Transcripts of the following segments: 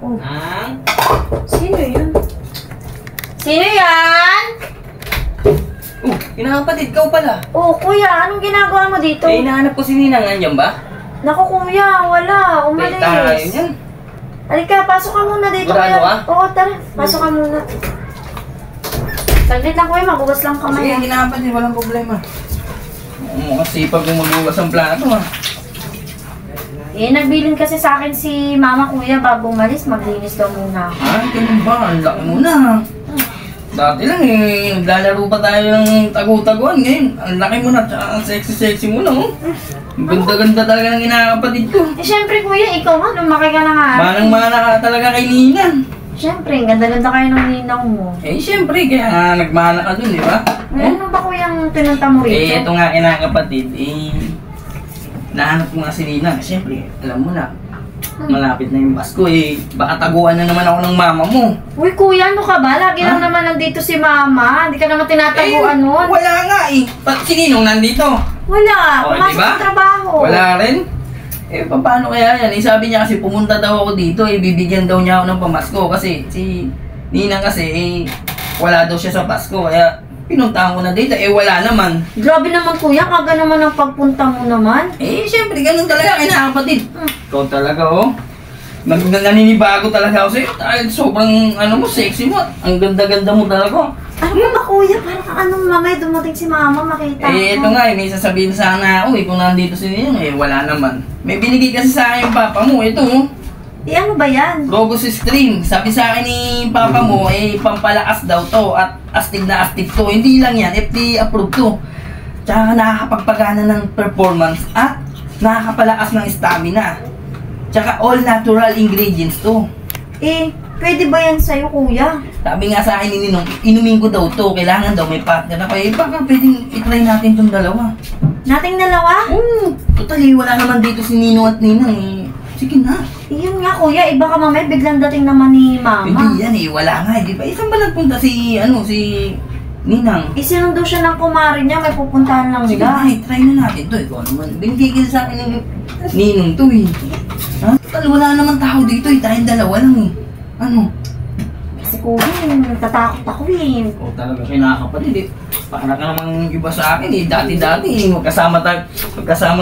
Oh. Sino yun? Sino yan? Oh, kinakapatid, ikaw pala. Oh, kuya, anong ginagawa mo dito? Eh, hinahanap ko si Ninang, nandiyan ba? Naku, kuya, wala. Umalis. Tayo yan. Halika, pasok ka muna dito. Sigurado Kuya. ka? Oo, tara. Pasok ka muna. Saglit lang, kuya. Magugas lang kamay. Sige, kinakapatid, walang problema. Mukhang sipag yung magugas ang plato, ha? Eh, nagbilin kasi sa akin si mama, kuya, bago umalis. Maglinis daw muna. Ah, ganun ba? Ang laki mo na. Dati lang eh, naglalaro pa tayo ng tagu-taguan. Ngayon, ang laki mo na, tsaka ang sexy-sexy mo na, oh. Ang ganda-ganda talaga ng kinakapatid ko. Eh, syempre, kuya, ikaw nga, lumaki ka na nga. Manang-mana ka talaga kay Ninang. Syempre, ganda-ganda kayo ng ninang mo. Eh, syempre, kaya nga nagmana ka dun, di ba? Ano ba kuya ang pinunta mo rito? Eh, ito nga kinakapatid, nahanap ko nga si Ninang. Syempre, alam mo na, malapit na yung Pasko eh. Baka taguan na naman ako ng mama mo. Uy, kuya, ano ka ba? Lagi lang naman nandito si mama. Hindi ka naman tinataguan nun. Wala nga eh. Si Ninong nandito. Wala. Oh, Pumasok diba? sa trabaho. Wala rin. Eh, paano kaya yan? Eh, sabi niya kasi pumunta daw ako dito, eh, bibigyan daw niya ako ng pamasko. Kasi si Ninang kasi, eh, wala daw siya sa Pasko. Kaya, pinuntahan ko na dito. Eh, wala naman. Grabe naman kuya, kaga naman ang pagpunta mo naman. Eh, syempre, ganun talaga, kinakapatid. Ikaw talaga, oh. Naninibago talaga ako sa'yo. Dahil sobrang, sexy mo. Ang ganda-ganda mo talaga. Ano ba kuya? Parang anong mamay dumating si mama, makita ko. Eh, ito nga, may sasabihin sana ako, kung nandito si Ninong, eh, wala naman. May binigay kasi sa akin yung papa mo, ito, oh. Eh, ano ba yan? Robust Stream. Sabi sa akin ni papa mo, eh, pampalakas daw to at astig na astig to. Hindi lang yan, FDA approved to. Tsaka nakakapagpagana ng performance at nakakapalakas ng stamina. Tsaka all natural ingredients to. Eh, pwede ba yan sa'yo kuya? Sabi nga sa akin ni Ninong, inumin ko daw to. Kailangan daw may partner ako. Eh, baka pwedeng itry natin tong dalawa. Nating dalawa? Oo. Totally, wala naman dito si Ninong at Ninang. Eh, sige na. Iyon nga kuya, iba ka mamaya biglang dating naman ni mama. Hindi yan eh, wala nga eh. Di ba? Isang ba nagpunta si Ninang? Isinundo siya ng kumari niya, may pupuntahan lang Sige nila. na, try na natin to. Ikaw naman, binigay sa akin ng Ninong to eh. Ha? Total, wala naman tao dito eh. Tayong dalawa lang eh. Ano? Kasi kuya, natatakot ako eh. O talaga kinakapatid eh. Para ka namang iba sa akin eh. Dati-dati eh. Magkasama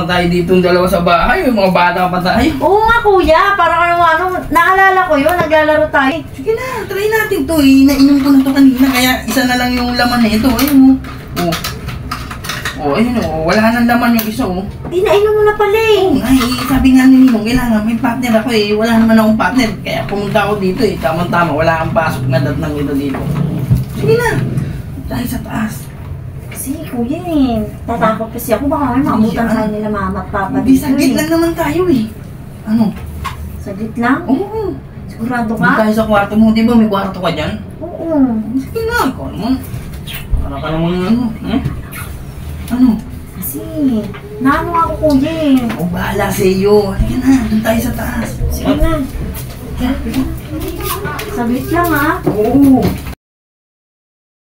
tayo ditong dalawa sa bahay. Yung mga bata pa tayo. Oo nga kuya, parang naalala ko yun, naglalaro tayo. Sige na, try natin to eh. Nainom ko na to kanina. Kaya isa na lang yung laman na ito. Ayun o. Ayun o. Wala nang laman yung isa o. Eh, nainom mo na pala eh. Oo nga eh. Sabi nga ni Ninong, kailangan may partner ako eh. Wala naman akong partner. Kaya pumunta ako dito eh. Tamang-tama. Wala kang pasok na datnang ito dito. Sige na. Tayo sa taas. Kasi kuya eh, tatakot kasi ako. Baka may maabutan tayo nila mama at papa Hindi, dito saglit eh. lang naman tayo eh. Ano? Saglit lang? Oo. Sigurado Hindi ka? tayo sa kwarto mo. Di ba may kwarto ka dyan? Oo. Sige na. Ikaw naman. Para ka naman ano. Ano? Kasi, naano ako kuya eh. O bahala sa iyo. Sige na. Doon tayo sa taas. Sige na. Saglit lang ha. Oo.